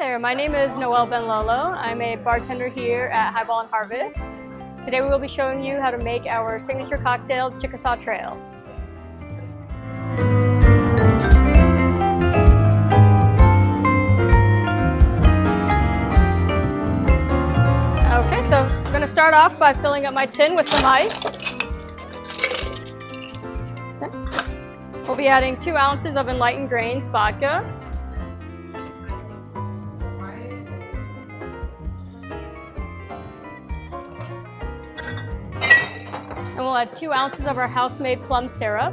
there, my name is Noelle Benlolo. I'm a bartender here at Highball and Harvest. Today we will be showing you how to make our signature cocktail, Chickasaw Trails. Okay, so I'm going to start off by filling up my tin with some ice. Okay. We'll be adding 2 ounces of Enlightened Grains vodka. And we'll add 2 ounces of our house-made plum syrup.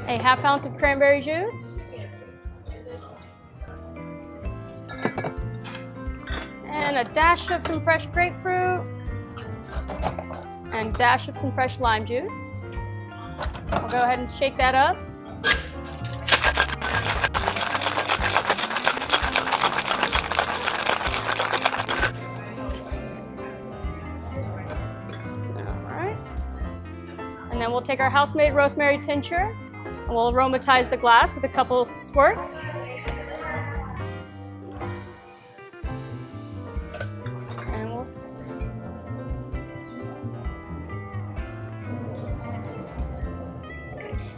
A ½ ounce of cranberry juice. And a dash of some fresh grapefruit. And a dash of some fresh lime juice. We'll go ahead and shake that up. And then we'll take our house-made rosemary tincture and we'll aromatize the glass with a couple squirts.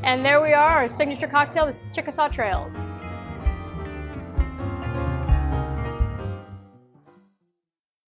And there we are, our signature cocktail, the Chickasaw Trails.